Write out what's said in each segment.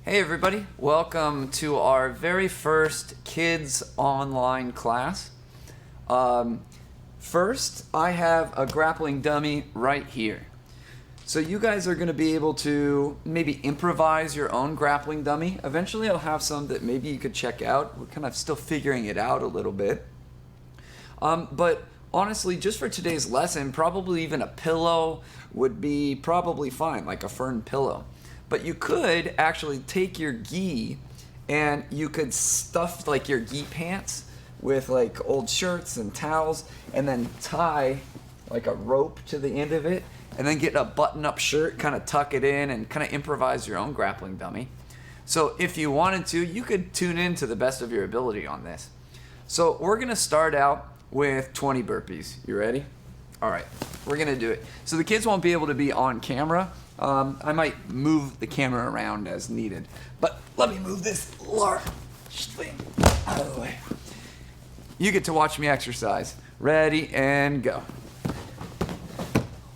Hey everybody, welcome to our very first kids online class. First, I have a grappling dummy right here. So you guys are going to be able to maybe improvise your own grappling dummy. Eventually I'll have some that maybe you could check out. We're kind of still figuring it out a little bit. But honestly, just for today's lesson, probably even a pillow would be probably fine, like a fern pillow. But you could actually take your gi and you could stuff like your gi pants with like old shirts and towels and then tie like a rope to the end of it and then get a button-up shirt, kind of tuck it in and kind of improvise your own grappling dummy. So if you wanted to, you could tune in to the best of your ability on this. So we're gonna start out with 20 burpees. You ready? All right, we're gonna do it. So the kids won't be able to be on camera. I might move the camera around as needed, but let me move this large thing out of the way. You get to watch me exercise. Ready and go.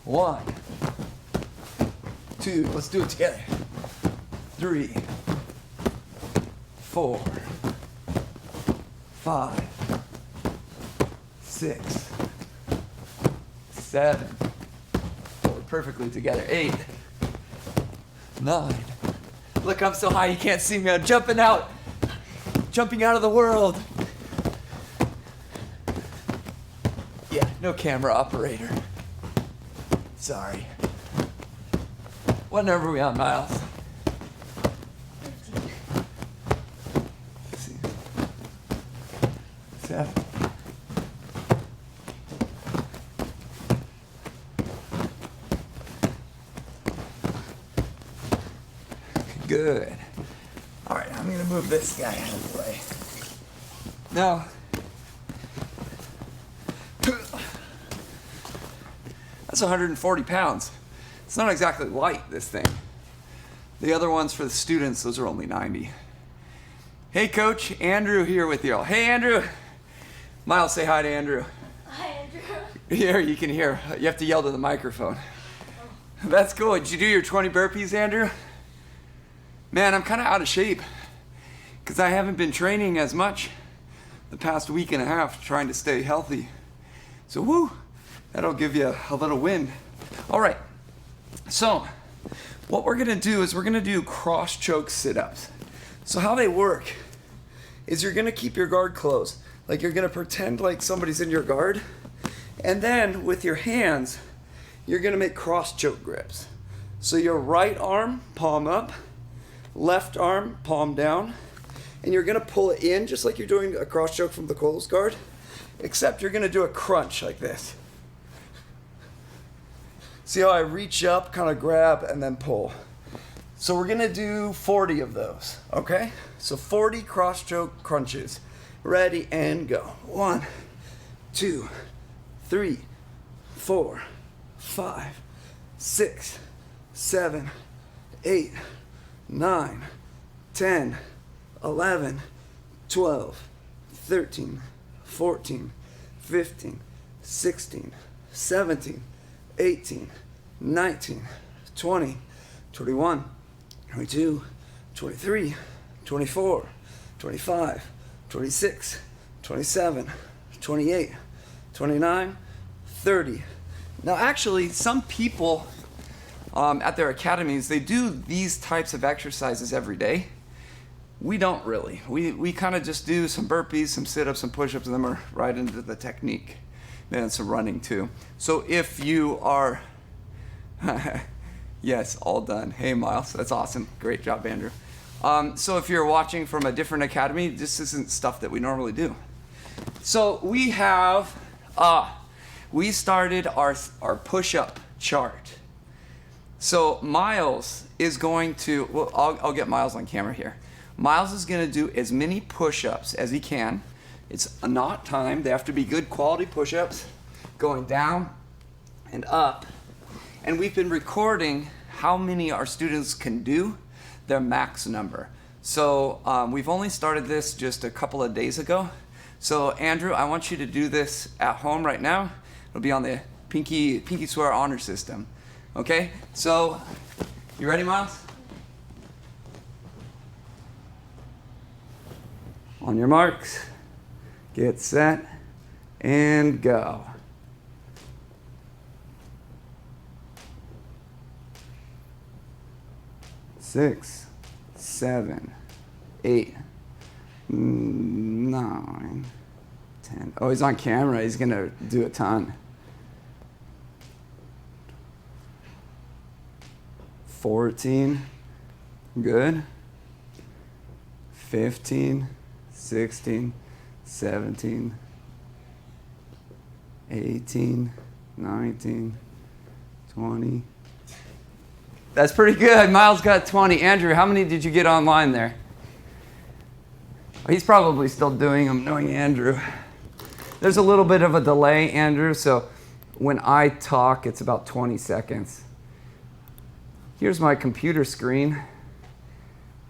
1, 2, let's do it together. 3, 4, 5, 6, 7. We're perfectly together. 8, 9. Look, I'm so high you can't see me. I'm jumping out of the world. Yeah, no camera operator. Sorry. What number are we on, Miles? 7. Good. All right, I'm gonna move this guy out of the way. Now, that's 140 pounds. It's not exactly light, this thing. The other ones for the students, those are only 90. Hey Coach, Andrew here with you all. Hey Andrew. Miles, say hi to Andrew. Hi Andrew. Here, you can hear. You have to yell to the microphone. Oh. That's cool. Did you do your 20 burpees, Andrew? Man, I'm kind of out of shape because I haven't been training as much the past week and a half trying to stay healthy. So woo, that'll give you a little win. All right, so what we're gonna do is we're gonna do cross choke sit-ups. So how they work is you're gonna keep your guard closed. Like you're gonna pretend like somebody's in your guard, and then with your hands, you're gonna make cross choke grips. So your right arm, palm up, left arm, palm down, and you're gonna pull it in just like you're doing a cross choke from the closed guard, except you're gonna do a crunch like this. See how I reach up, kind of grab, and then pull. So we're gonna do 40 of those, okay? So 40 cross choke crunches. Ready and go. 1, 2, 3, 4, 5, 6, 7, 8, 9, 10, 11, 12, 13, 14, 15, 16, 17, 18, 19, 20, 21, 22, 23, 24, 25, 26, 27, 28, 29, 30. Now actually, some people at their academies, they do these types of exercises every day. We don't really. We kind of just do some burpees, some sit-ups, some push-ups, and then we're right into the technique. And some running too. So if you are, yes, all done. Hey Miles, that's awesome. Great job, Andrew. So if you're watching from a different academy, this isn't stuff that we normally do. So we have, we started our push-up chart. So Miles is going to, well, I'll get Miles on camera here. Miles is going to do as many push-ups as he can. It's not timed. They have to be good quality push-ups, going down and up. And we've been recording how many our students can do, their max number. So we've only started this just a couple of days ago. So Andrew, I want you to do this at home right now. It'll be on the Pinky Swear honor system. Okay, so you ready, Miles? On your marks, get set, and go. 6, 7, 8, 9, 10. Oh, he's on camera. He's going to do a ton. 14. Good. 15, 16, 17, 18, 19, 20. That's pretty good. Miles got 20. Andrew, how many did you get online there? He's probably still doing them, knowing Andrew. There's a little bit of a delay, Andrew, so when I talk, it's about 20 seconds. Here's my computer screen.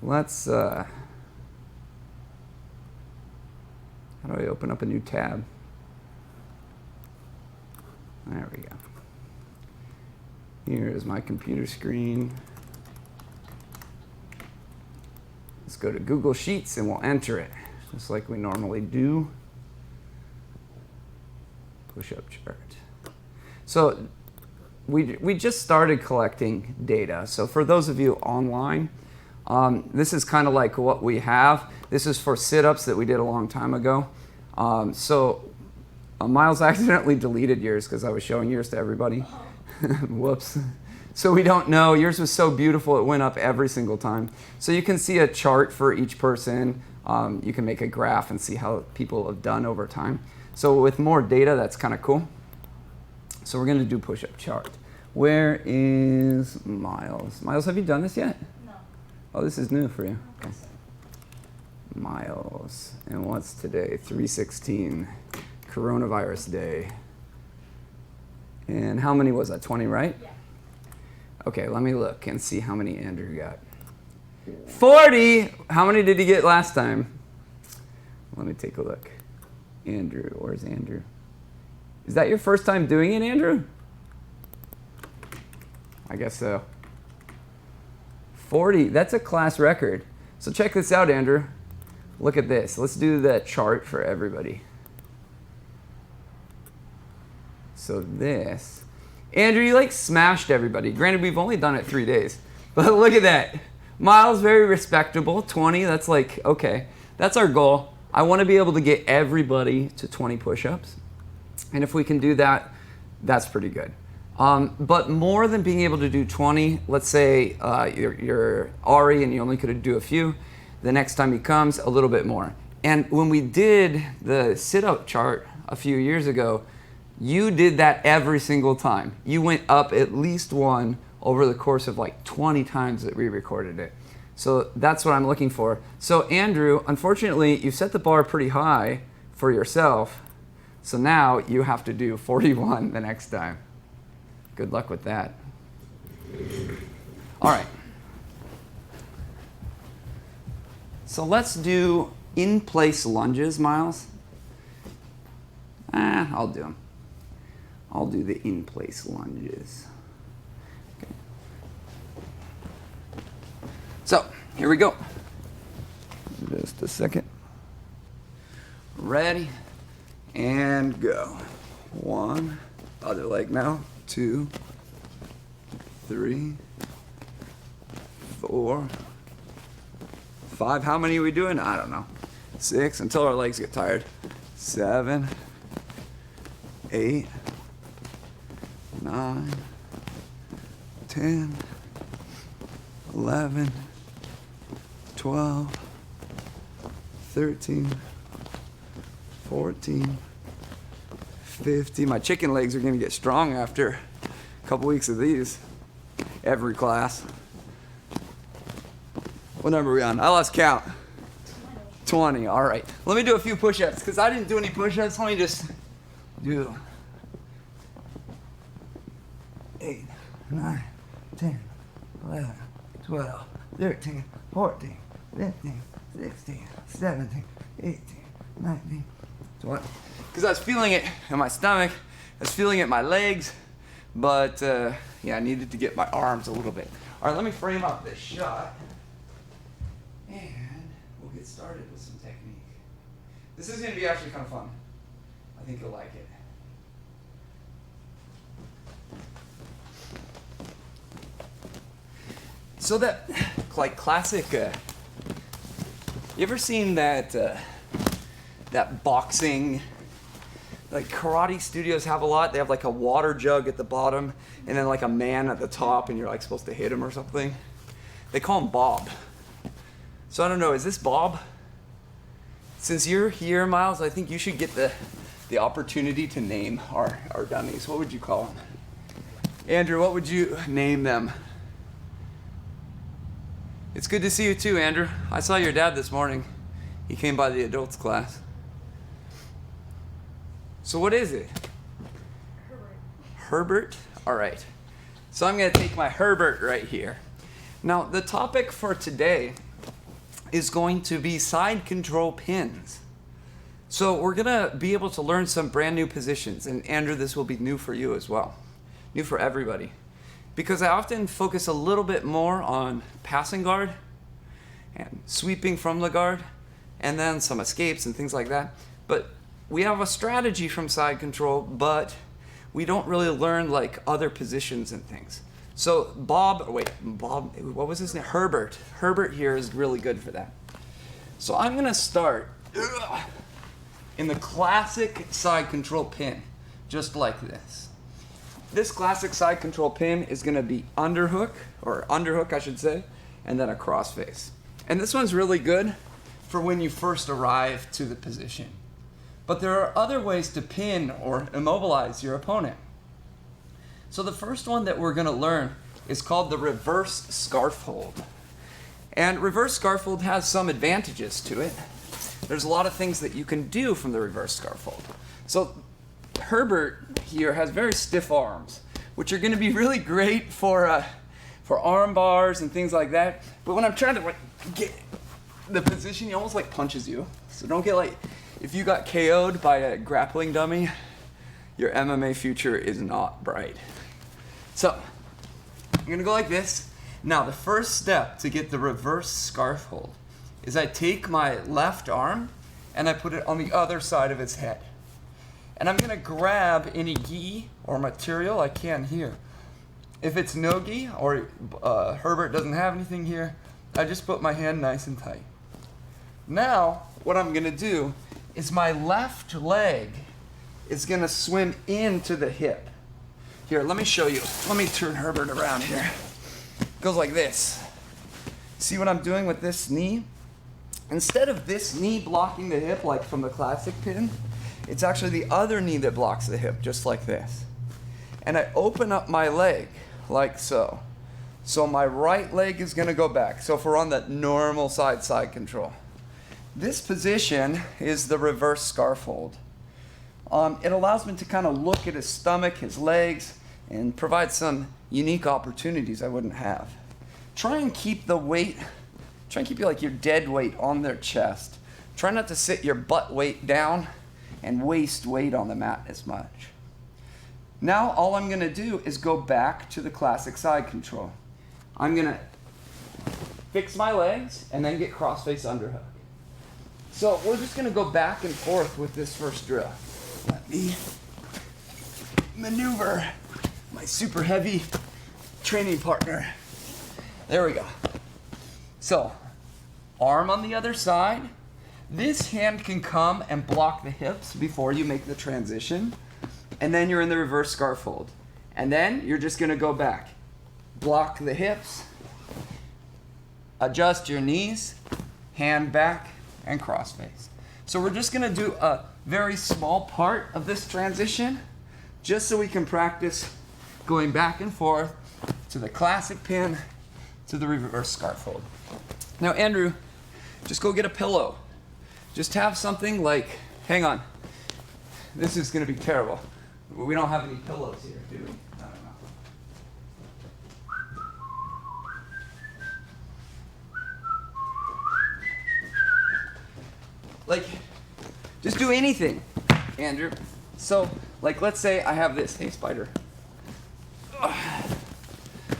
Let's, how do I open up a new tab? There we go. Here's my computer screen. Let's go to Google Sheets and we'll enter it, just like we normally do. Push-up chart. So we just started collecting data. So for those of you online, this is kind of like what we have. This is for sit-ups that we did a long time ago. Miles accidentally deleted yours because I was showing yours to everybody. Whoops. So we don't know. Yours was so beautiful it went up every single time. So you can see a chart for each person. You can make a graph and see how people have done over time. So with more data, that's kind of cool. So we're going to do push-up chart. Where is Miles? Miles, have you done this yet? No. Oh, this is new for you. Okay. Miles. And what's today? 3/16. Coronavirus day. And how many was that? 20, right? Yeah. Okay, let me look and see how many Andrew got. 40! How many did he get last time? Let me take a look. Andrew, where's Andrew? Is that your first time doing it, Andrew? I guess so. 40, that's a class record. So check this out, Andrew. Look at this. Let's do the chart for everybody. So this. Andrew, you like smashed everybody. Granted, we've only done it 3 days. But look at that. Miles, very respectable. 20, that's like, okay. That's our goal. I want to be able to get everybody to 20 push-ups. And if we can do that, that's pretty good. But more than being able to do 20, let's say you're Ari and you only could do a few. The next time he comes, a little bit more. And when we did the sit-up chart a few years ago, you did that every single time. You went up at least one over the course of like 20 times that we recorded it. So that's what I'm looking for. So Andrew, unfortunately, you set the bar pretty high for yourself. So now you have to do 41 the next time. Good luck with that. All right. So let's do in-place lunges, Miles. I'll do them. I'll do the in-place lunges. Okay. So, here we go. Just a second. Ready, and go. 1, other leg now. 2, 3, 4, 5. How many are we doing? I don't know. 6, until our legs get tired. 7, 8, 9, 10, 11, 12, 13, 14, 15. My chicken legs are going to get strong after a couple weeks of these. Every class. What number are we on? I lost count. 20. All right. Let me do a few push-ups because I didn't do any push-ups. Let me just do 8, 9, 10, 11, 12, 13, 14, 15, 16, 17, 18, 19, 20. Because I was feeling it in my stomach, I was feeling it in my legs, but yeah, I needed to get my arms a little bit. All right, let me frame up this shot, and we'll get started with some technique. This is going to be actually kind of fun. I think you'll like it. So that, like classic, you ever seen that, that boxing, like karate studios have a lot? They have like a water jug at the bottom and then like a man at the top and you're like supposed to hit him or something. They call him Bob. So I don't know, is this Bob? Since you're here, Miles, I think you should get the opportunity to name our dummies. What would you call them? Andrew, what would you name them? It's good to see you too, Andrew. I saw your dad this morning. He came by the adults class. So what is it? Herbert. Herbert? All right. So I'm going to take my Herbert right here. Now, the topic for today is going to be side control pins. So we're going to be able to learn some brand new positions. And Andrew, this will be new for you as well. New for everybody. Because I often focus a little bit more on passing guard and sweeping from the guard and then some escapes and things like that. But we have a strategy from side control, but we don't really learn like other positions and things. So Bob, what was his name? Herbert. Herbert here is really good for that. So I'm going to start in the classic side control pin, just like this. This classic side control pin is going to be underhook I should say, and then a crossface. And this one's really good for when you first arrive to the position. But there are other ways to pin or immobilize your opponent. So the first one that we're going to learn is called the reverse scarf hold. And reverse scarf hold has some advantages to it. There's a lot of things that you can do from the reverse scarf hold. So Herbert here has very stiff arms, which are going to be really great for arm bars and things like that. But when I'm trying to get the position, he almost like punches you. So don't get like, if you got KO'd by a grappling dummy, your MMA future is not bright. So I'm going to go like this. Now the first step to get the reverse scarf hold is I take my left arm and I put it on the other side of his head. And I'm going to grab any gi or material I can here. If it's no gi or Herbert doesn't have anything here, I just put my hand nice and tight. Now, what I'm going to do is my left leg is going to swim into the hip. Here, let me show you. Let me turn Herbert around here. It goes like this. See what I'm doing with this knee? Instead of this knee blocking the hip like from the classic pin, it's actually the other knee that blocks the hip, just like this. And I open up my leg, like so. So my right leg is going to go back. So if we're on the normal side control. This position is the reverse scarf hold. It allows me to kind of look at his stomach, his legs, and provide some unique opportunities I wouldn't have. Try and keep the weight, try and keep like your dead weight on their chest. Try not to sit your butt weight down and waste weight on the mat as much. Now all I'm going to do is go back to the classic side control. I'm going to fix my legs and then get crossface underhook. So we're just going to go back and forth with this first drill. Let me maneuver my super heavy training partner. There we go. So arm on the other side. This hand can come and block the hips before you make the transition. And then you're in the reverse scarf hold. And then you're just going to go back. Block the hips. Adjust your knees. Hand back and crossface. So we're just going to do a very small part of this transition just so we can practice going back and forth to the classic pin to the reverse scarf hold. Now, Andrew, just go get a pillow. Just have something like, hang on, this is going to be terrible. We don't have any pillows here, do we? I don't know. Like, just do anything, Andrew. So, like, let's say I have this. Hey, spider.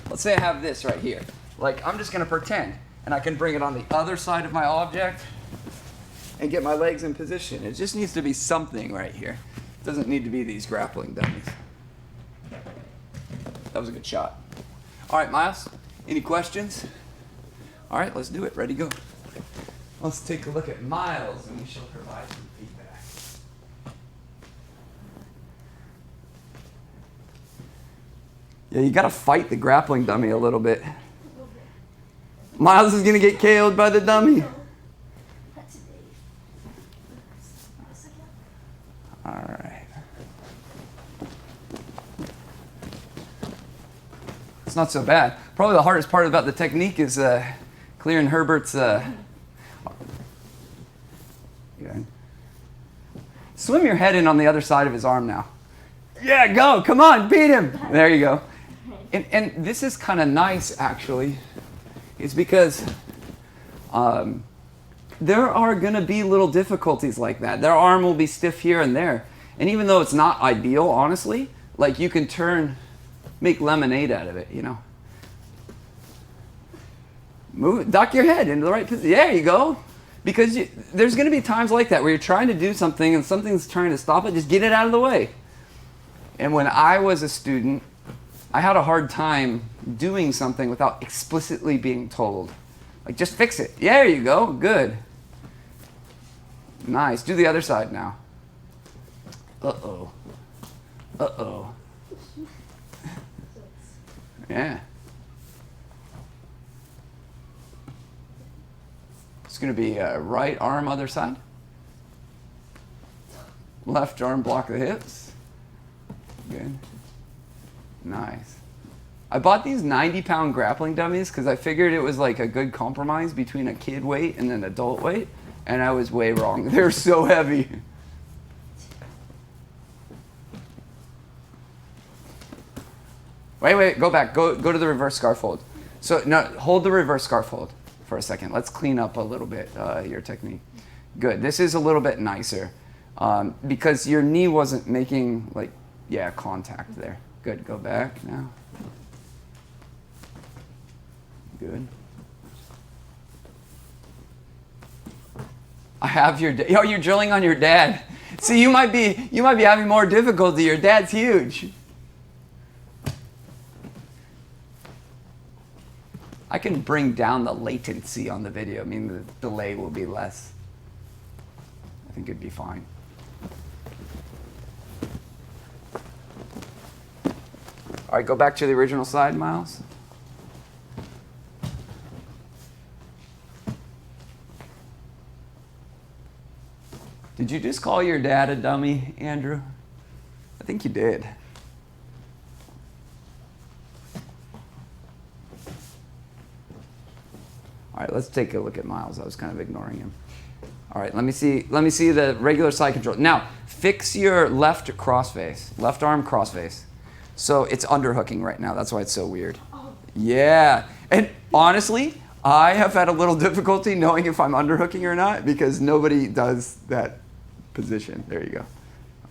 Let's say I have this right here. Like, I'm just going to pretend, and I can bring it on the other side of my object, and get my legs in position. It just needs to be something right here. It doesn't need to be these grappling dummies. That was a good shot. All right, Miles, any questions? All right, let's do it. Ready, go. Let's take a look at Miles, and we shall provide some feedback. Yeah, you got to fight the grappling dummy a little bit. Miles is going to get KO'd by the dummy. All right. It's not so bad. Probably the hardest part about the technique is clearing Herbert's... Good. Swim your head in on the other side of his arm now. Yeah, go. Come on, beat him. There you go. And this is kind of nice, actually. It's because there are going to be little difficulties like that. Their arm will be stiff here and there. And even though it's not ideal, honestly, like you can make lemonade out of it, you know. Move it, duck your head into the right position. There you go. Because there's going to be times like that where you're trying to do something and something's trying to stop it. Just get it out of the way. And when I was a student, I had a hard time doing something without explicitly being told. Like, just fix it. Yeah, there you go. Good. Nice. Do the other side now. Uh-oh. Uh-oh. Yeah. It's going to be right arm, other side. Left arm, block the hips. Good. Nice. I bought these 90-pound grappling dummies because I figured it was like a good compromise between a kid weight and an adult weight, and I was way wrong. They're so heavy. Wait, go back. Go to the reverse scarf hold. So, no, hold the reverse scarf hold for a second. Let's clean up a little bit your technique. Good. This is a little bit nicer because your knee wasn't making, like, contact there. Good. Go back now. Good. I have your oh, you're drilling on your dad. See, you might be having more difficulty. Your dad's huge. I can bring down the latency on the video. I mean, the delay will be less. I think it'd be fine. All right, go back to the original side, Miles. Did you just call your dad a dummy, Andrew? I think you did. All right, let's take a look at Miles. I was kind of ignoring him. All right, let me see the regular side control. Now, fix your left cross face, left arm cross face. So it's underhooking right now. That's why it's so weird. Yeah, and honestly, I have had a little difficulty knowing if I'm underhooking or not because nobody does that position. There you go.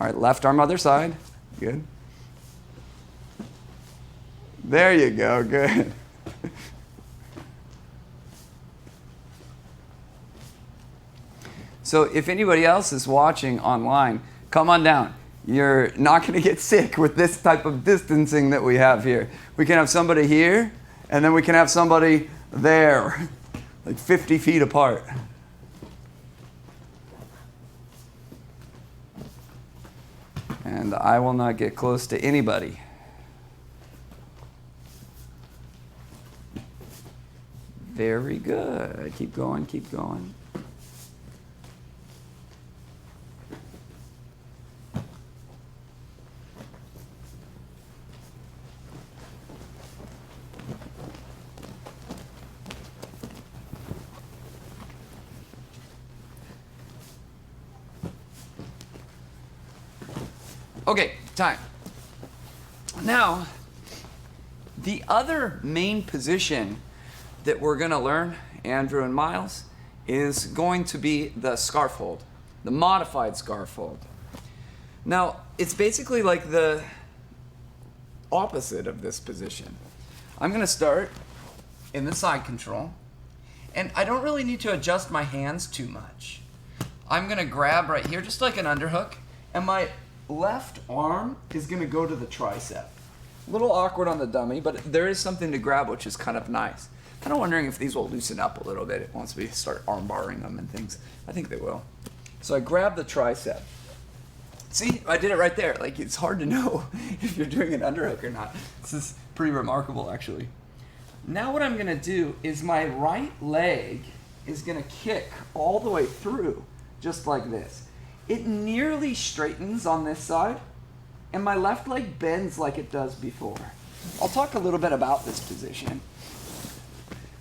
All right, left arm other side. Good. There you go. Good. So if anybody else is watching online, come on down. You're not going to get sick with this type of distancing that we have here. We can have somebody here, and then we can have somebody there, like 50 feet apart. And I will not get close to anybody. Very good. Keep going, keep going. Okay, time. Now, the other main position that we're going to learn, Andrew and Miles, is going to be the scarf hold, the modified scarf hold. Now, it's basically like the opposite of this position. I'm going to start in the side control, and I don't really need to adjust my hands too much. I'm gonna grab right here, just like an underhook, and my left arm is gonna go to the tricep. A little awkward on the dummy, but there is something to grab, which is kind of nice. Kind of wondering if these will loosen up a little bit once we start arm barring them and things. I think they will. So I grab the tricep. See, I did it right there. Like, it's hard to know if you're doing an underhook or not. This is pretty remarkable, actually. Now what I'm gonna do is my right leg is gonna kick all the way through, just like this. It nearly straightens on this side, and my left leg bends like it does before. I'll talk a little bit about this position.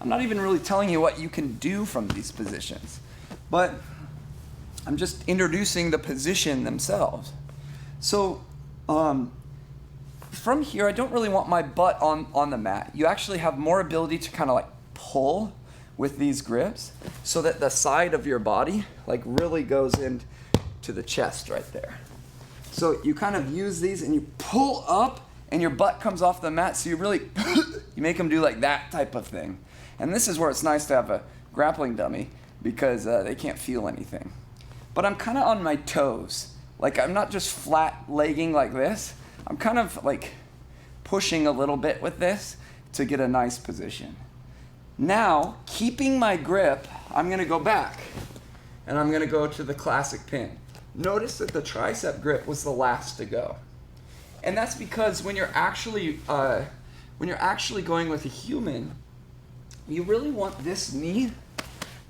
I'm not even really telling you what you can do from these positions, but I'm just introducing the position themselves. So from here, I don't really want my butt on the mat. You actually have more ability to kind of like pull with these grips so that the side of your body like really goes into the chest right there. So you kind of use these and you pull up and your butt comes off the mat, so you really, you make them do like that type of thing. And this is where it's nice to have a grappling dummy because they can't feel anything. But I'm kind of on my toes. Like, I'm not just flat legging like this. I'm kind of like pushing a little bit with this to get a nice position. Now, keeping my grip, I'm gonna go back and I'm gonna go to the classic pin. Notice that the tricep grip was the last to go. And that's because when you're actually going with a human, you really want this knee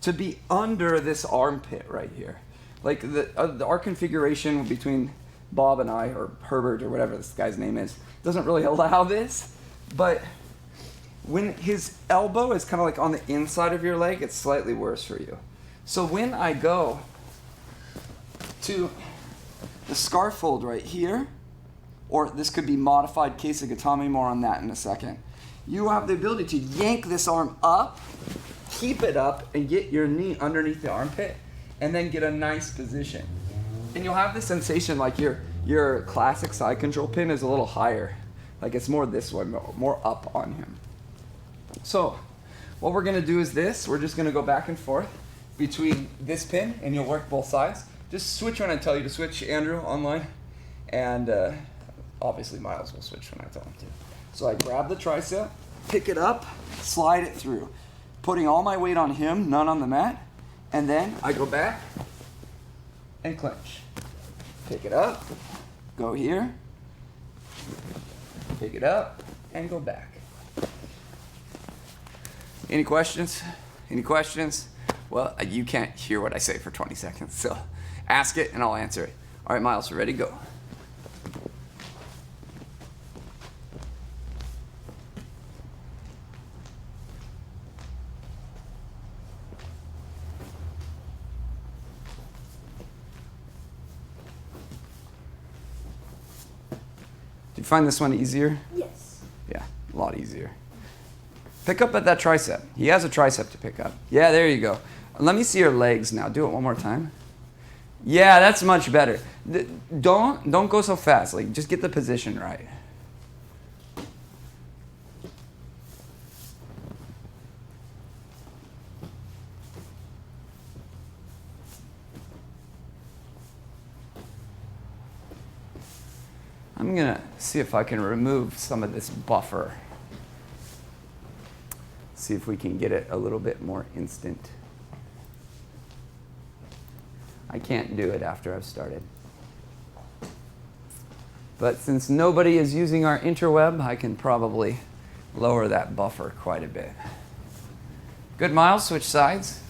to be under this armpit right here. Like our configuration between Bob and I, or Herbert, or whatever this guy's name is, doesn't really allow this. But when his elbow is kind of like on the inside of your leg, it's slightly worse for you. So when I go to the scarf fold right here, or this could be modified Keisagatame, more on that in a second, you have the ability to yank this arm up, keep it up, and get your knee underneath the armpit, and then get a nice position. And you'll have the sensation like your classic side control pin is a little higher. Like it's more this way, more up on him. So what we're gonna do is this. We're just gonna go back and forth between this pin, and you'll work both sides. Just switch when I tell you to switch, Andrew, online. And obviously Miles will switch when I tell him to. So I grab the tricep, pick it up, slide it through, putting all my weight on him, none on the mat. And then I go back and clinch. Pick it up, go here, pick it up, and go back. Any questions? Any questions? Well, you can't hear what I say for 20 seconds, so ask it and I'll answer it. All right, Miles, we're ready to go. Do you find this one easier? Yes. Yeah, a lot easier. Pick up at that tricep. He has a tricep to pick up. Yeah, there you go. Let me see your legs now. Do it one more time. Yeah, that's much better. Don't go so fast. Like, just get the position right. I'm gonna see if I can remove some of this buffer. See if we can get it a little bit more instant. I can't do it after I've started. But since nobody is using our interweb, I can probably lower that buffer quite a bit. Good, Miles, switch sides.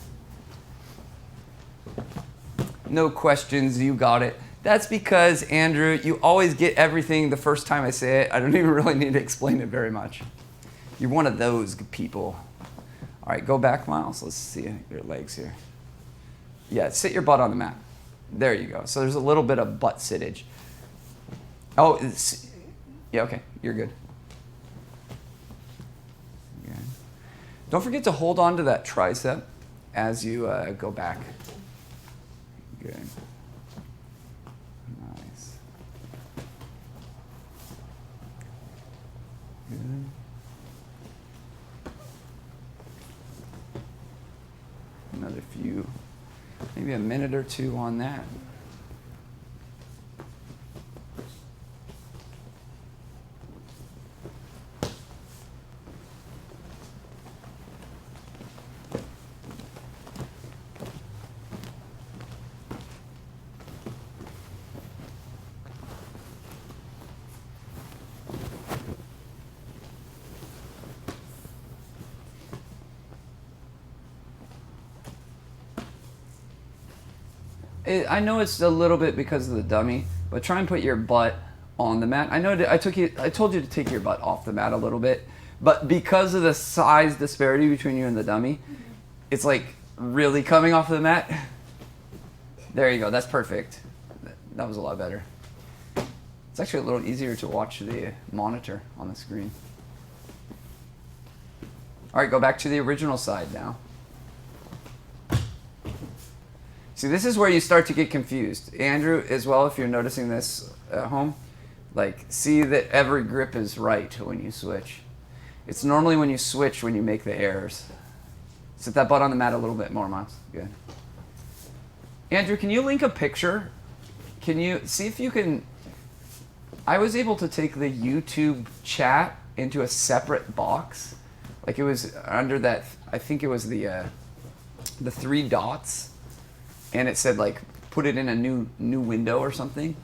No questions, you got it. That's because, Andrew, you always get everything the first time I say it. I don't even really need to explain it very much. You're one of those people. All right, go back, Miles. Let's see your legs here. Yeah, sit your butt on the mat. There you go. So there's a little bit of butt sittage. Oh, yeah, okay, you're good. Okay. Don't forget to hold on to that tricep as you go back. Good. Nice. Good. Another few maybe a minute or two on that. I know it's a little bit because of the dummy, but try and put your butt on the mat. I know I told you to take your butt off the mat a little bit, but because of the size disparity between you and the dummy, it's like really coming off the mat. There you go. That's perfect. That was a lot better. It's actually a little easier to watch the monitor on the screen. All right, go back to the original side now. See, this is where you start to get confused. Andrew, as well, if you're noticing this at home, like, see that every grip is right when you switch. It's normally when you switch when you make the errors. Sit that butt on the mat a little bit more, Miles. Good. Andrew, can you link a picture? Can you see if you can... I was able to take the YouTube chat into a separate box. Like, it was under that, I think it was the 3 dots. And it said, like, put it in a new window or something.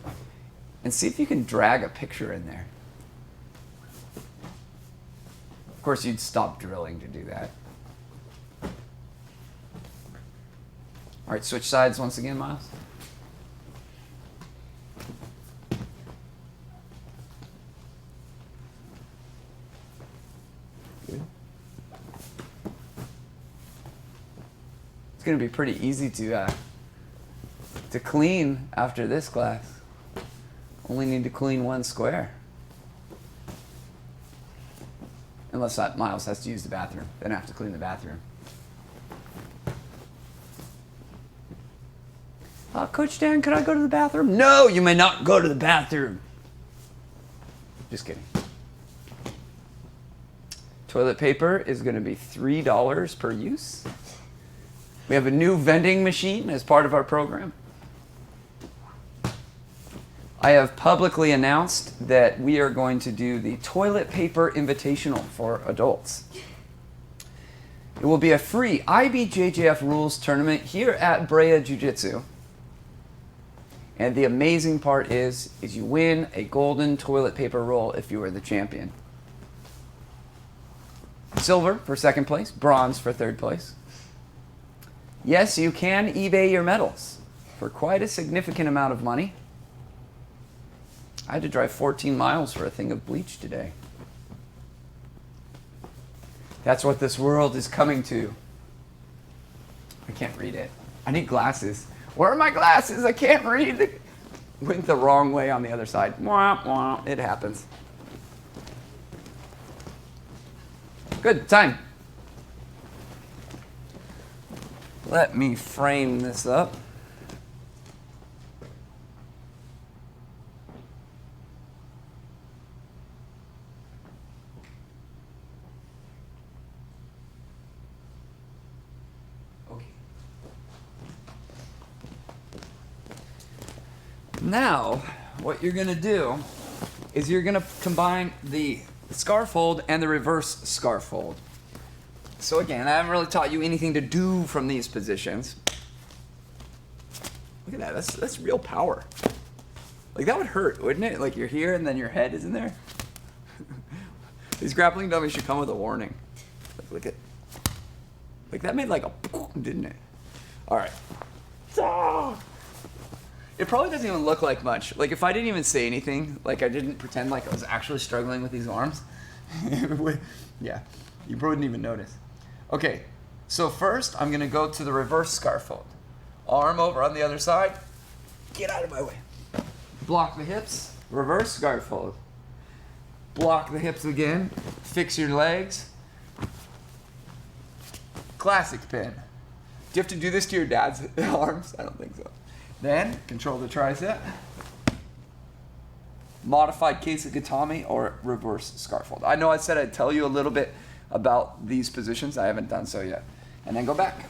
And see if you can drag a picture in there. Of course, you'd stop drilling to do that. All right, switch sides once again, Miles. Good. It's going to be pretty easy to clean after this class. Only need to clean 1 square. Unless that Miles has to use the bathroom. Then I have to clean the bathroom. Coach Dan, could I go to the bathroom? No, you may not go to the bathroom. Just kidding. Toilet paper is going to be $3 per use. We have a new vending machine as part of our program. I have publicly announced that we are going to do the Toilet Paper Invitational for adults. It will be a free IBJJF rules tournament here at Brea Jiu-Jitsu. And the amazing part is you win a golden toilet paper roll if you are the champion. Silver for 2nd place, bronze for 3rd place. Yes, you can eBay your medals for quite a significant amount of money. I had to drive 14 miles for a thing of bleach today. That's what this world is coming to. I can't read it. I need glasses. Where are my glasses? I can't read. Went the wrong way on the other side. Wah, wah. It happens. Good, time. Let me frame this up. Now, what you're going to do is you're going to combine the scarf hold and the reverse scarf hold. So again, I haven't really taught you anything to do from these positions. Look at that, that's real power. Like, that would hurt, wouldn't it? Like, you're here and then your head is in there. These grappling dummies should come with a warning. Look at, like, that made like a, didn't it? All right. It probably doesn't even look like much. Like, if I didn't even say anything, like I didn't pretend like I was actually struggling with these arms, yeah, you probably wouldn't even notice. Okay, so first I'm gonna go to the reverse scarf hold. Arm over on the other side. Get out of my way. Block the hips, reverse scarf hold. Block the hips again, fix your legs. Classic pin. Do you have to do this to your dad's arms? I don't think so. Then, control the tricep. Modified case of Gatami or reverse scarf hold. I know I said I'd tell you a little bit about these positions. I haven't done so yet. And then go back.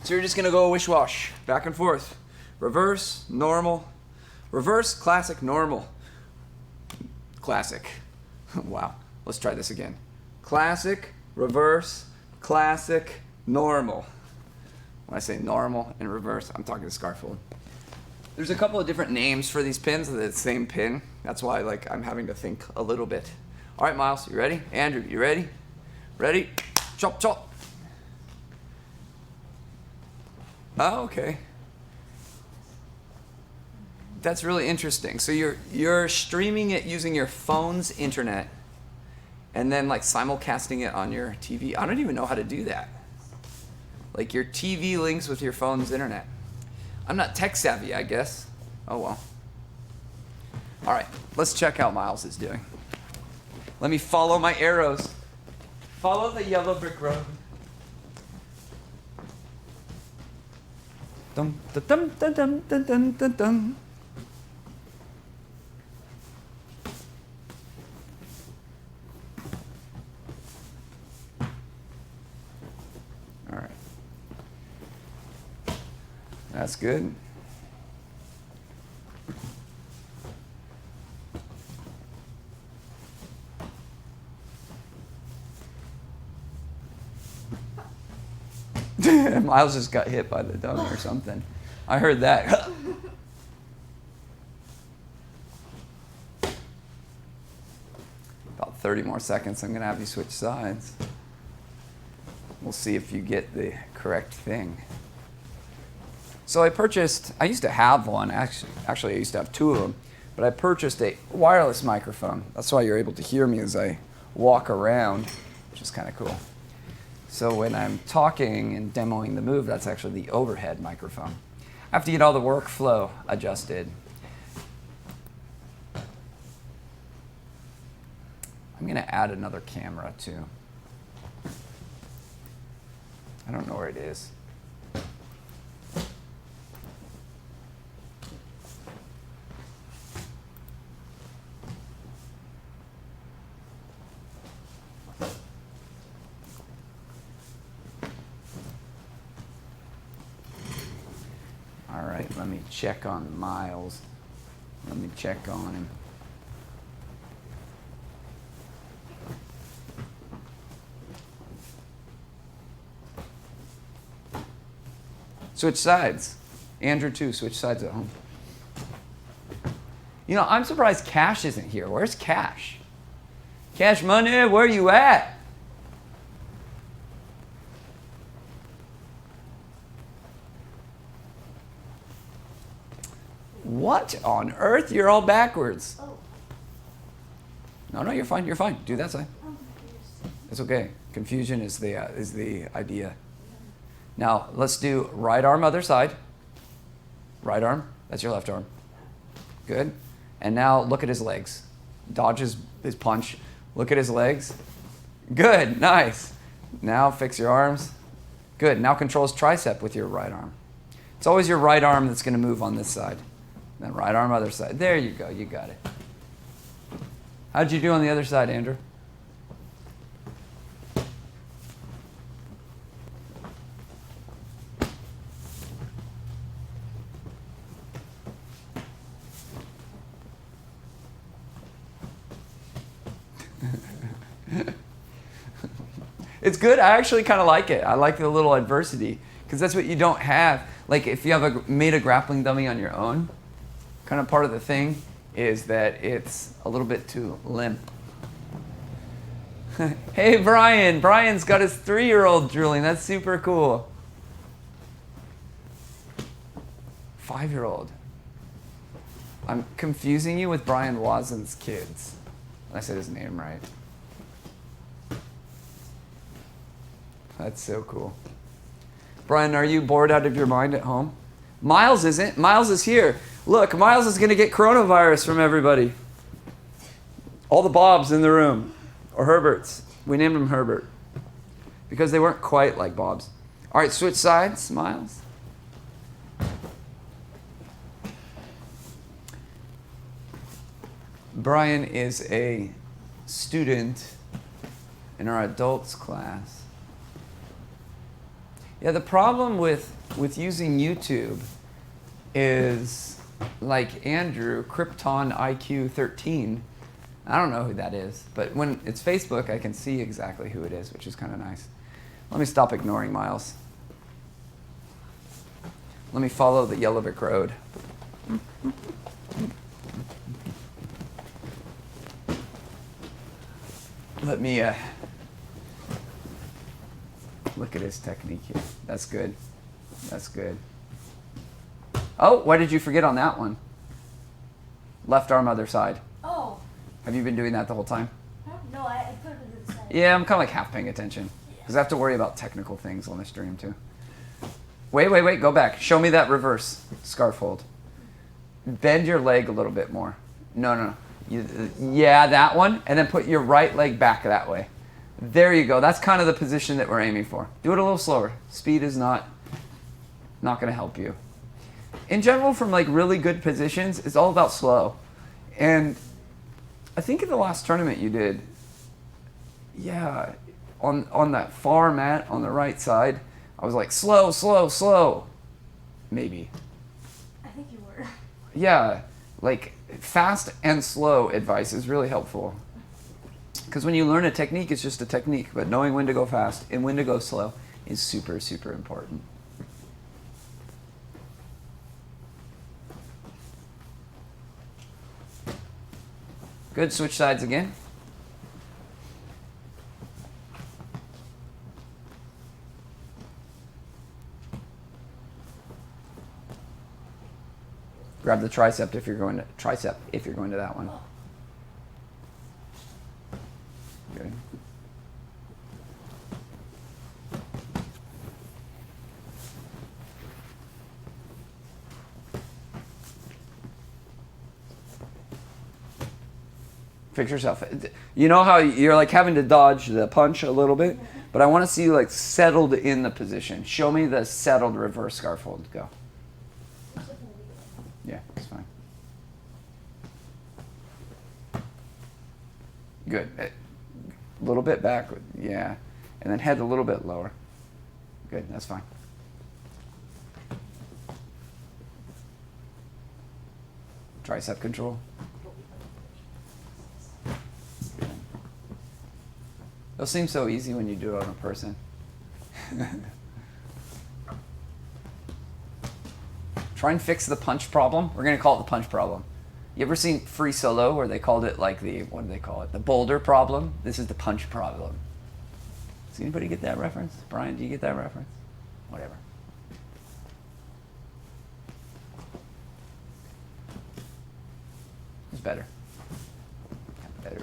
So you're just gonna go wish-wash, back and forth. Reverse, normal, reverse, classic, normal. Classic. Wow, let's try this again. Classic, reverse, classic, normal. When I say normal and reverse, I'm talking scarfold. There's a couple of different names for these pins, the same pin. That's why I'm having to think a little bit. All right, Miles, you ready? Andrew, you ready? Ready? Chop, chop. Oh, okay. That's really interesting. So you're streaming it using your phone's internet and then simulcasting it on your TV. I don't even know how to do that. Like your TV links with your phone's internet. I'm not tech savvy, I guess. Oh well. All right, let's check how Miles is doing. Let me follow my arrows. Follow the yellow brick road. Dum dum dum dum dum dum dum dum. All right. That's good. Miles just got hit by the dummy or something. I heard that. About 30 more seconds, I'm going to have you switch sides. We'll see if you get the correct thing. So I used to have one, actually I used to have two of them, but I purchased a wireless microphone. That's why you're able to hear me as I walk around, which is kind of cool. So when I'm talking and demoing the move, that's actually the overhead microphone. I have to get all the workflow adjusted. I'm going to add another camera too. I don't know where it is. All right, let me check on Miles. Let me check on him. Switch sides. Andrew too, switch sides at home. You know, I'm surprised Cash isn't here. Where's Cash? Cash Money, where you at? What on earth? You're all backwards. Oh. No, you're fine. You're fine. Do that side. It's okay. Confusion is the idea. Now let's do right arm, other side. Right arm. That's your left arm. Good. And now look at his legs. Dodge his punch. Look at his legs. Good. Nice. Now fix your arms. Good. Now control his tricep with your right arm. It's always your right arm that's going to move on this side. Then right arm, other side. There you go. You got it. How'd you do on the other side, Andrew? It's good. I actually kind of like it. I like the little adversity because that's what you don't have. Like if you have made a grappling dummy on your own, kind of part of the thing is that it's a little bit too limp. Hey, Brian. Brian's got his 3-year-old drooling. That's super cool. 5-year-old. I'm confusing you with Brian Wazen's kids. I said his name right. That's so cool. Brian, are you bored out of your mind at home? Miles isn't. Miles is here. Look, Miles is going to get coronavirus from everybody. All the Bobs in the room. Or Herberts. We named him Herbert. Because they weren't quite like Bobs. All right, switch sides, Miles. Brian is a student in our adults class. Yeah, the problem with with using YouTube is like Andrew, Krypton IQ 13. I don't know who that is, but when it's Facebook, I can see exactly who it is, which is kind of nice. Let me stop ignoring Miles. Let me follow the yellow brick road. Let me look at his technique here. That's good. That's good. Oh, what did you forget on that one? Left arm, other side. Oh. Have you been doing that the whole time? No, I put it to the side. Yeah, I'm kind of like half paying attention. Because I have to worry about technical things on the stream too. Wait, go back. Show me that reverse scarf hold. Bend your leg a little bit more. No. Yeah, that one. And then put your right leg back that way. There you go. That's kind of the position that we're aiming for. Do it a little slower. Speed is not going to help you. In general, from like really good positions, it's all about slow. And I think in the last tournament you did, yeah, on that far mat on the right side, I was like, slow. Maybe. I think you were. Yeah, like fast and slow advice is really helpful. Because when you learn a technique, it's just a technique. But knowing when to go fast and when to go slow is super, super important. Good, switch sides again. Grab the tricep if you're going to that one. Good. Fix yourself. You know how you're like having to dodge the punch a little bit, but I want to see you like settled in the position. Show me the settled reverse scarf hold. Go. Yeah, it's fine. Good. A little bit back. Yeah. And then head a little bit lower. Good. That's fine. Tricep control. Those seem so easy when you do it on a person. Try and fix the punch problem. We're going to call it the punch problem. You ever seen Free Solo where they called it like the, what do they call it? The boulder problem? This is the punch problem. Does anybody get that reference? Brian, do you get that reference? Whatever. It's better. Better.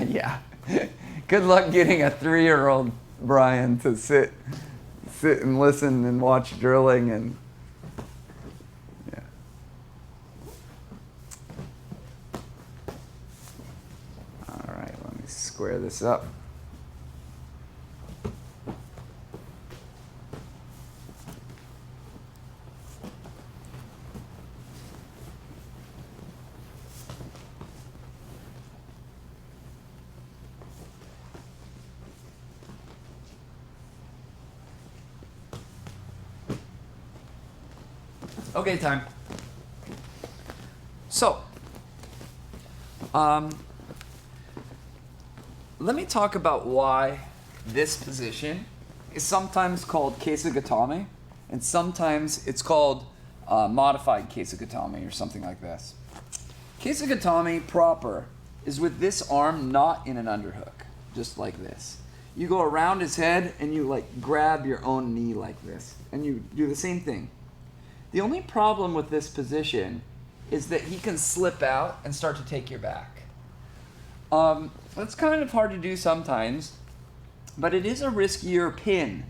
Yeah. Good luck getting a 3-year-old Brian to sit and listen and watch drilling and yeah. All right, let me square this up. Okay, time. So, let me talk about why this position is sometimes called Keisugatame, and sometimes it's called modified Keisugatame or something like this. Keisugatame proper is with this arm not in an underhook, just like this. You go around his head and you like grab your own knee like this, and you do the same thing. The only problem with this position is that he can slip out and start to take your back. That's kind of hard to do sometimes, but it is a riskier pin.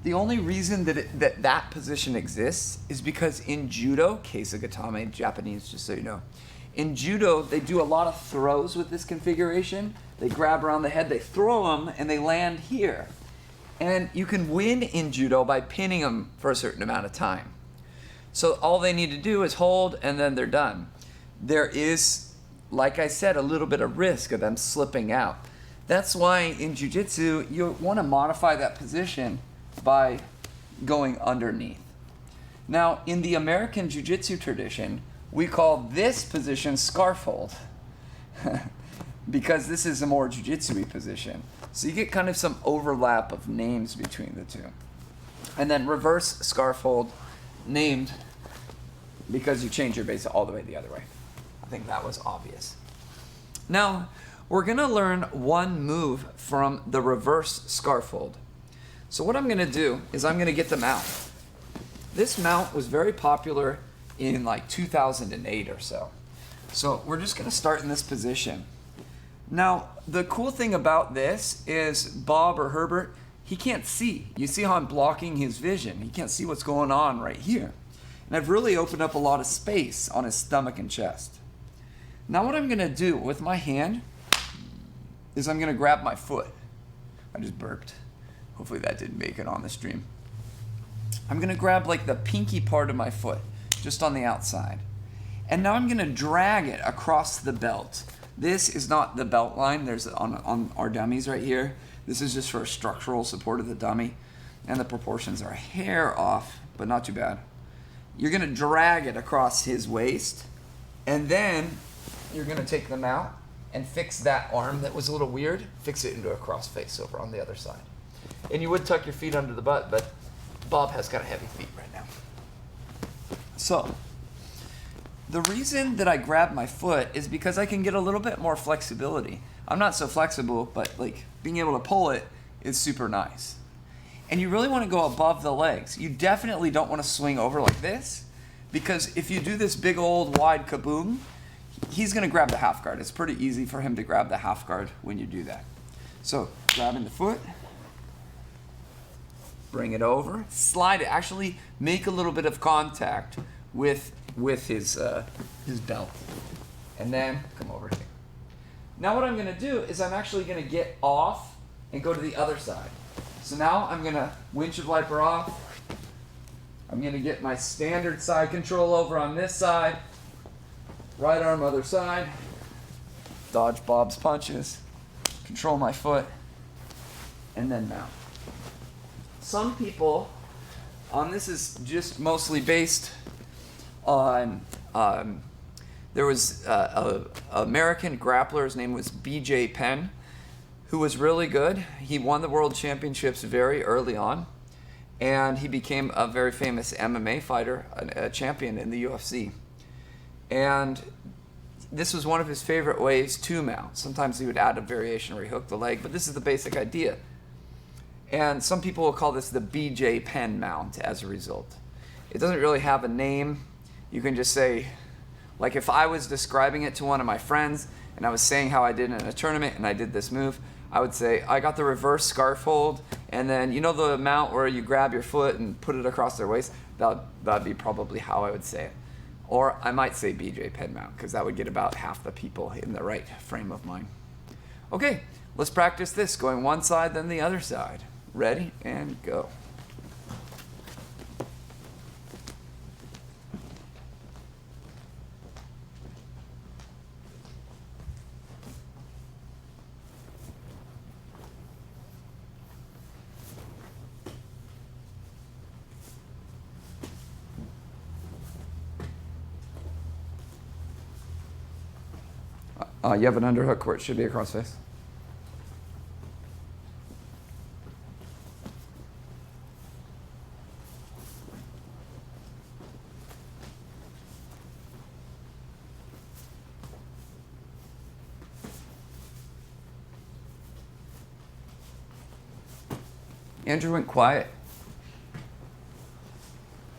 The only reason that that position exists is because in judo, Keisugatame, Japanese, just so you know, in judo, they do a lot of throws with this configuration. They grab around the head, they throw them, and they land here. And you can win in judo by pinning them for a certain amount of time. So all they need to do is hold, and then they're done. There is, like I said, a little bit of risk of them slipping out. That's why in Jiu-Jitsu, you want to modify that position by going underneath. Now, in the American Jiu-Jitsu tradition, we call this position scarf hold because this is a more Jiu-Jitsu-y position. So you get kind of some overlap of names between the two. And then reverse scarf hold, named because you change your base all the way the other way. I think that was obvious. Now, we're going to learn one move from the reverse scarf hold. So what I'm going to do is I'm going to get the mount. This mount was very popular in like 2008 or so. So we're just going to start in this position. Now, the cool thing about this is Bob or Herbert, he can't see. You see how I'm blocking his vision. He can't see what's going on right here. And I've really opened up a lot of space on his stomach and chest. Now what I'm going to do with my hand is I'm going to grab my foot. I just burped. Hopefully that didn't make it on the stream. I'm going to grab like the pinky part of my foot, just on the outside. And now I'm going to drag it across the belt. This is not the belt line. There's on our dummies right here. This is just for structural support of the dummy. And the proportions are a hair off, but not too bad. You're going to drag it across his waist. And then you're going to take them out and fix that arm that was a little weird. Fix it into a cross face over on the other side. And you would tuck your feet under the butt, but Bob has got heavy feet right now. So, the reason that I grab my foot is because I can get a little bit more flexibility. I'm not so flexible, but like being able to pull it is super nice. And you really want to go above the legs. You definitely don't want to swing over like this, because if you do this big old wide kaboom, he's going to grab the half guard. It's pretty easy for him to grab the half guard when you do that. So, grabbing the foot, bring it over, slide it, actually make a little bit of contact with his belt. And then come over here. Now what I'm going to do is I'm actually going to get off and go to the other side. So now I'm going to windshield wiper off. I'm going to get my standard side control over on this side. Right arm other side. Dodge Bob's punches. Control my foot. And then mount. Some people, this is just mostly based on, there was an American grappler, his name was BJ Penn, who was really good. He won the world championships very early on, and he became a very famous MMA fighter, a champion in the UFC. And this was one of his favorite ways to mount. Sometimes he would add a variation where he hooked the leg, but this is the basic idea. And some people will call this the BJ Penn mount as a result. It doesn't really have a name. You can just say, like if I was describing it to one of my friends and I was saying how I did in a tournament and I did this move, I would say, I got the reverse scarf hold, and then you know the mount where you grab your foot and put it across their waist? That'd be probably how I would say it. Or I might say BJ Penn mount, because that would get about half the people in the right frame of mind. Okay, let's practice this, going one side then the other side. Ready and go. You have an underhook where it should be a crossface. Andrew went quiet.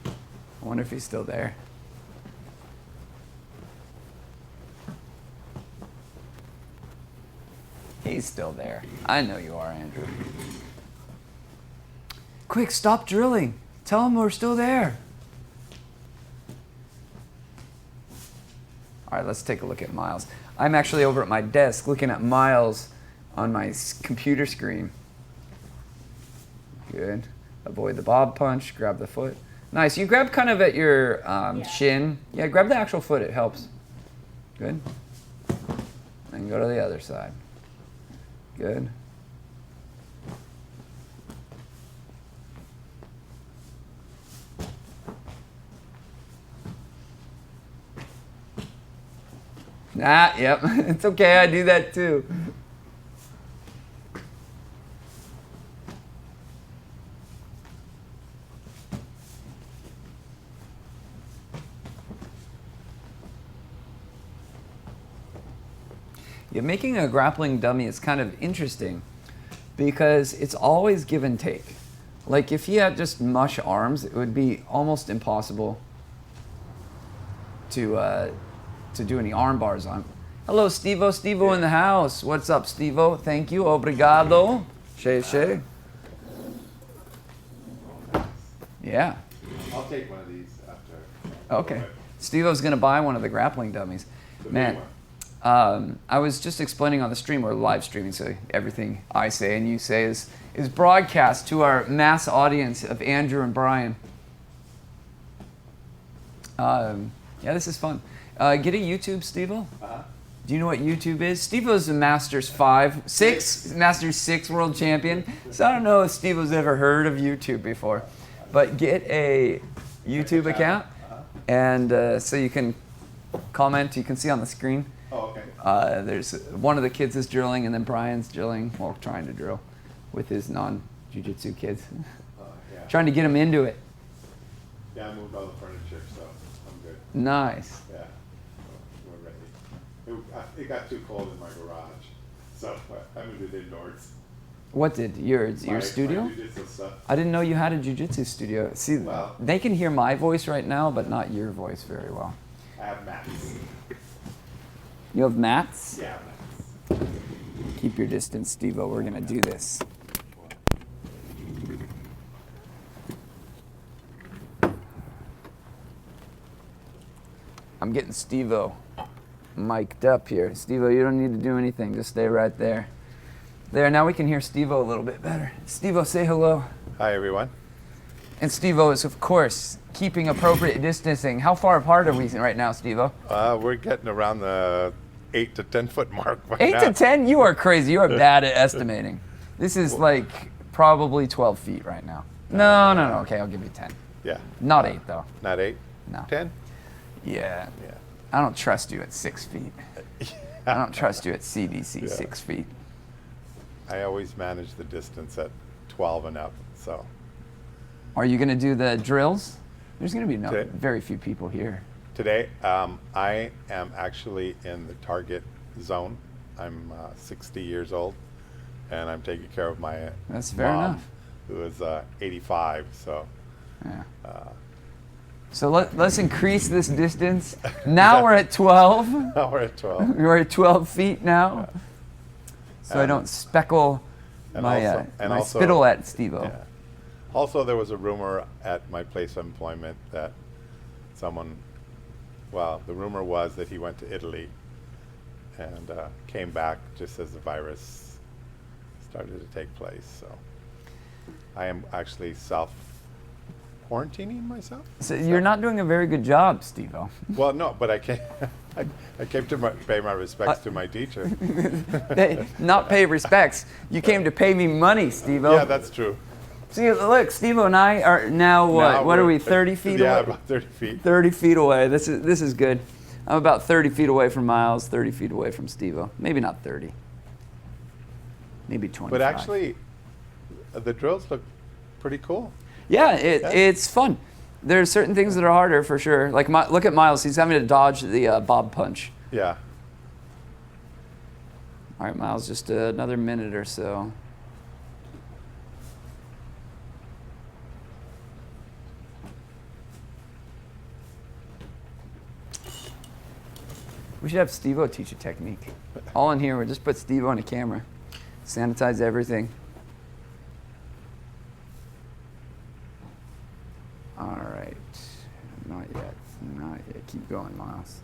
I wonder if he's still there. He's still there. I know you are, Andrew. Quick, stop drilling. Tell him we're still there. All right, let's take a look at Miles. I'm actually over at my desk looking at Miles on my computer screen. Good. Avoid the bob punch. Grab the foot. Nice. You grab kind of at your shin. Yeah, grab the actual foot. It helps. Good. And go to the other side. Good. Yep. It's okay. I do that too. Yeah, making a grappling dummy is kind of interesting because it's always give and take. Like if he had just mush arms, it would be almost impossible to do any arm bars on. Hello, Steve-O. Steve-O in the house. What's up, Steve-O? Thank you. Obrigado. She. Yeah. I'll take one of these after. Okay. Steve-O's going to buy one of the grappling dummies. Man, I was just explaining on the stream, or live streaming, so everything I say and you say is broadcast to our mass audience of Andrew and Brian. Yeah, this is fun. Get a YouTube, Steve-O. Do you know what YouTube is? Steve-O's a Masters 6 world champion. So I don't know if Steve-O's ever heard of YouTube before. But get a YouTube account, and so you can comment. You can see on the screen. Oh, okay. There's one of the kids is drilling, and then Brian's drilling, well, trying to drill with his non-jiu-jitsu kids. Yeah. Trying to get them into it. Yeah, I moved all the furniture, so I'm good. Nice. Yeah, so we're ready. It got too cold in my garage, so I moved it indoors. What did your studio? My jiu-jitsu stuff. I didn't know you had a jiu-jitsu studio. See, Well, they can hear my voice right now, but not your voice very well. I have mats. You have mats? Yeah, mats. Keep your distance, Steve-O. We're gonna do this. I'm getting Steve-O mic'd up here. Steve-O, you don't need to do anything. Just stay right there. There, now we can hear Steve-O a little bit better. Steve-O, say hello. Hi, everyone. And Steve-O is, of course, keeping appropriate distancing. How far apart are we right now, Steve-O? We're getting around the 8 to 10 foot mark right 8 now. to 10? You are crazy. You are bad at estimating. This is like probably 12 feet right now. No. Okay, I'll give you 10. Yeah. Not 8, though. Not 8? No. 10? Yeah. Yeah. I don't trust you at 6 feet. I don't trust you at CDC Yeah. 6 feet. I always manage the distance at 12 and up, so. Are you going to do the drills? There's going to be Okay. very few people here. Today, I am actually in the target zone. I'm 60 years old, and I'm taking care of my That's fair mom, enough. who is 85. So Yeah. So let's increase this distance. Now we're at 12. now we're at 12. We're at 12 feet now. So I And- don't speckle and my, also- and my also- spittle at Steve-O. Yeah. Also, there was a rumor at my place of employment that the rumor was that he went to Italy and came back just as the virus started to take place. So I am actually self-quarantining myself. So you're not doing a very good job, Steve-O. Well, no, but I came, I came to pay my respects to my teacher. Not pay respects. You came to pay me money, Steve-O. Yeah, that's true. See, look, Steve-O and I are now what? Now What are we're- we, 30 feet yeah, away? about 30 feet. 30 feet away. This is good. I'm about 30 feet away from Miles, 30 feet away from Steve-O. Maybe not 30. Maybe 25. But actually, the drills look pretty cool. Yeah, it's fun. There's certain things that are harder for sure. Like, look at Miles. He's having to dodge the bob punch. Yeah. All right, Miles, just another minute or so. We should have Steve-O teach a technique. All in here, we'll just put Steve-O on a camera. Sanitize everything. All right. Not yet. Not yet. Keep going, Miles.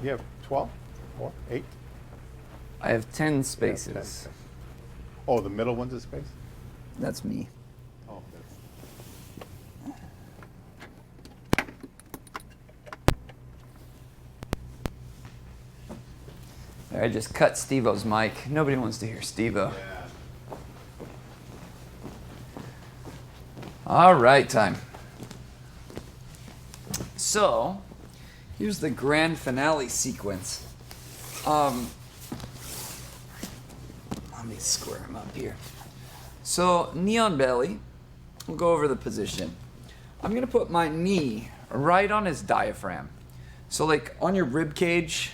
You have 12? Or 8? I have 10 Yeah, spaces. 10. Oh, the middle one's a space? That's me. Oh, I just cut Steve-O's mic. Nobody wants to hear Steve-O. yeah. All right, time. So, here's the grand finale sequence. Let me square him up here. So, knee on belly. We'll go over the position. I'm going to put my knee right on his diaphragm. So, like on your rib cage,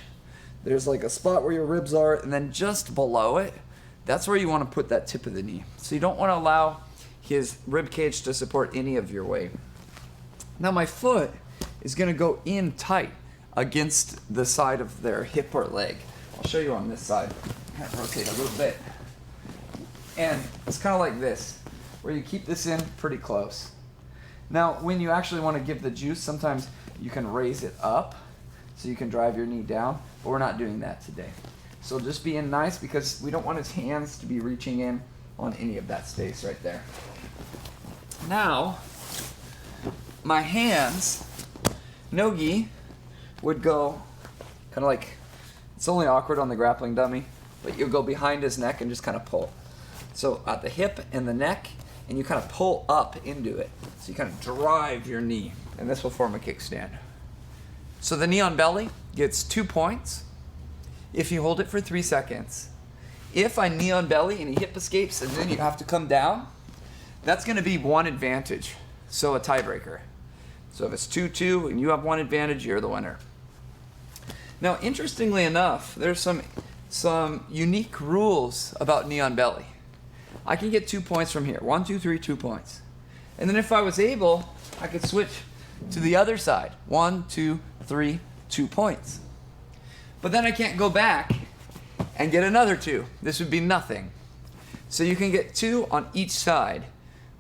there's like a spot where your ribs are, and then just below it, that's where you want to put that tip of the knee. So you don't want to allow his rib cage to support any of your weight. Now my foot is going to go in tight against the side of their hip or leg. I'll show you on this side. Kind of rotate a little bit. And it's kind of like this, where you keep this in pretty close. Now, when you actually want to give the juice, sometimes you can raise it up so you can drive your knee down, but we're not doing that today. So just be in nice because we don't want his hands to be reaching in on any of that space right there. Now, my hands, no-gi, would go kind of like, it's only awkward on the grappling dummy, but you'll go behind his neck and just kind of pull. So at the hip and the neck, and you kind of pull up into it. So you kind of drive your knee, and this will form a kickstand. So the knee on belly gets 2 points if you hold it for 3 seconds. If I knee on belly and he hip escapes and then you have to come down, that's going to be 1 advantage, so a tiebreaker. So if it's 2-2 and you have 1 advantage, you're the winner. Now, interestingly enough, there's some unique rules about knee on belly. I can get 2 points from here. 1, 2, 3, 2 points. And then if I was able, I could switch to the other side. 1, 2, 3, 2 points. But then I can't go back and get another 2. This would be nothing. So you can get 2 on each side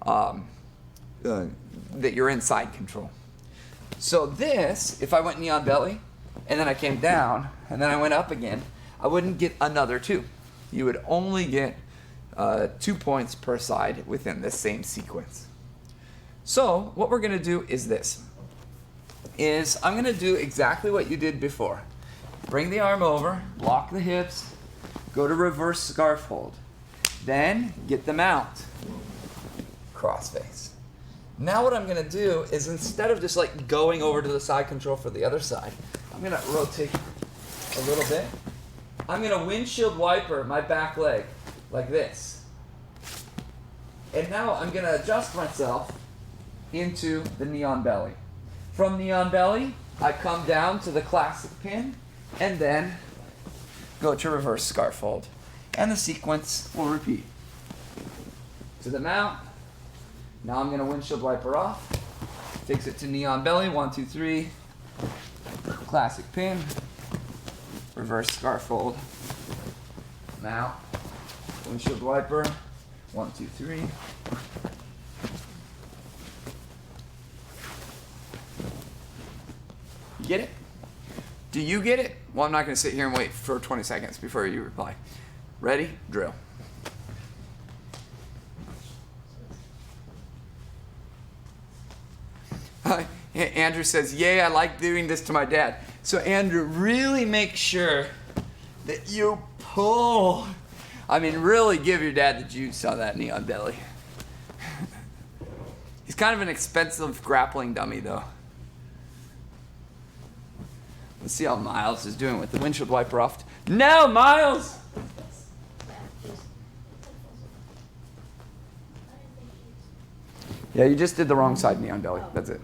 that you're in side control. So this, if I went knee on belly, and then I came down, and then I went up again, I wouldn't get another 2. You would only get 2 points per side within this same sequence. So what we're going to do is this. I'm going to do exactly what you did before. Bring the arm over, block the hips, go to reverse scarf hold. Then get the mount. Cross face. Now what I'm going to do is instead of just like going over to the side control for the other side, I'm going to rotate a little bit. I'm going to windshield wiper my back leg like this. And now I'm going to adjust myself into the knee on belly. From knee on belly, I come down to the classic pin and then go to reverse scarf hold. And the sequence will repeat. To the mount. Now I'm going to windshield wiper off. Fix it to knee on belly. 1, 2, 3. Classic pin. Reverse scarf hold. Mount. Windshield wiper. 1, 2, 3. Get it? Do you get it? Well, I'm not going to sit here and wait for 20 seconds before you reply. Ready? Drill. Andrew says, yay, I like doing this to my dad. So Andrew, really make sure that you pull. I mean, really give your dad the juice on that knee on belly. He's kind of an expensive grappling dummy, though. Let's see how Miles is doing with the windshield wiper off. No, Miles! Yeah, you just did the wrong side knee on belly. That's it.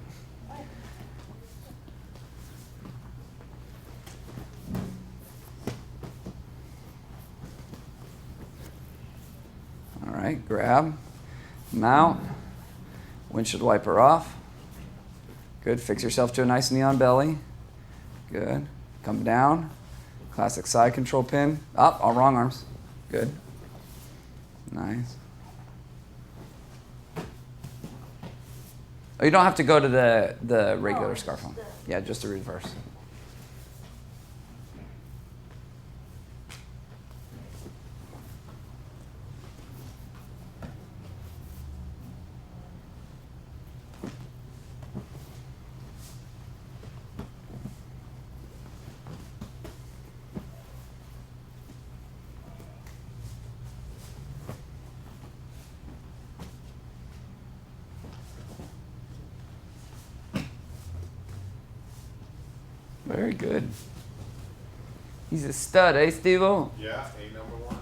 All right, grab, mount, windshield wiper off. Good, fix yourself to a nice knee on belly. Good, come down, classic side control pin. Up, all wrong arms. Good, nice. Oh, you don't have to go to the regular scarf hold. Yeah, just the reverse. Very good. He's a stud, eh, Steve-O? Yeah, A number 1.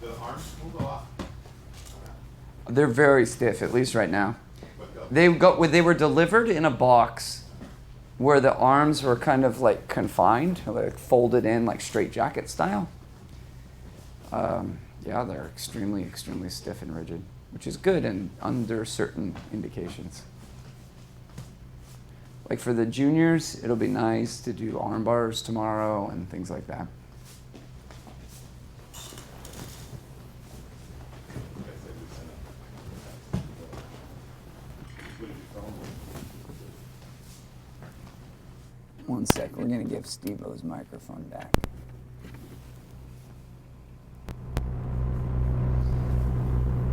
The arms move a lot. They're very stiff, at least right now. But They were delivered in a box where the arms were kind of like confined, like folded in like straight jacket style. Yeah, they're extremely, extremely stiff and rigid, which is good and under certain indications. Like for the juniors, it'll be nice to do arm bars tomorrow and things like that. One sec, we're gonna give Steve-O's microphone back.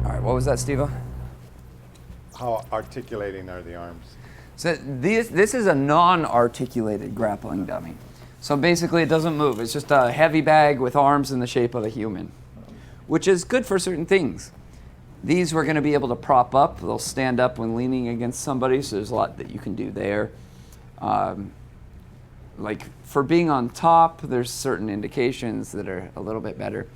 All right, what was that, Steve-O? how articulating are the arms? So this is a non-articulated grappling dummy. So basically it doesn't move. It's just a heavy bag with arms in the shape of a human, which is good for certain things. These we're going to be able to prop up. They'll stand up when leaning against somebody, so there's a lot that you can do there. Like for being on top, there's certain indications that are a little bit better.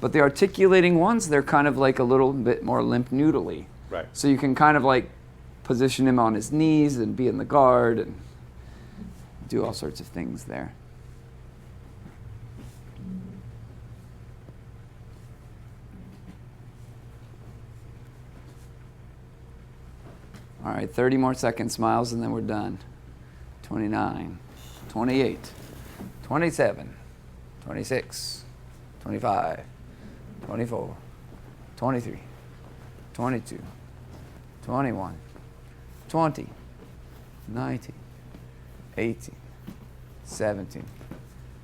But the articulating ones, they're kind of like a little bit more limp noodly. Right. So you can kind of like position him on his knees and be in the guard and do all sorts of things there. All right, 30 more seconds, Miles, and then we're done. 29, 28, 27, 26, 25, 24, 23, 22, 21, 20, 19, 18, 17,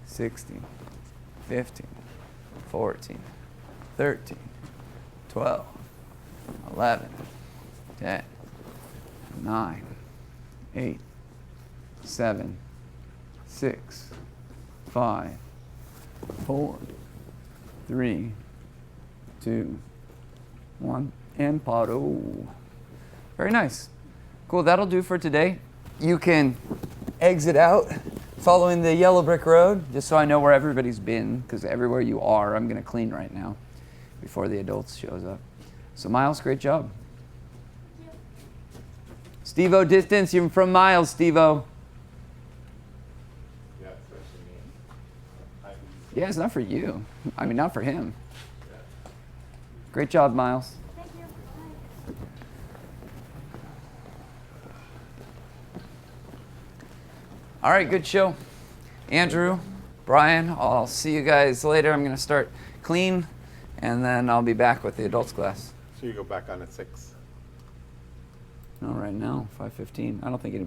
16, 15, 14, 13, 12, 11, 10, 9, 8, 7, 6, 5, 4, 3, 2, 1, and paro. Very nice. Cool, that'll do for today. You can exit out following the yellow brick road, just so I know where everybody's been, because everywhere you are, I'm going to clean right now before the adults shows up. So Miles, great job. Steve-O, distance, you're from Miles, Steve-O. Yeah, especially me. Yeah, it's not for you. I mean, not for him. Great job, Miles. Thank you. Bye. All right, good show. Andrew, Brian, I'll see you guys later. I'm going to start clean, and then I'll be back with the adults class. So you go back on at 6. No, right now, 5:15. I don't think anybody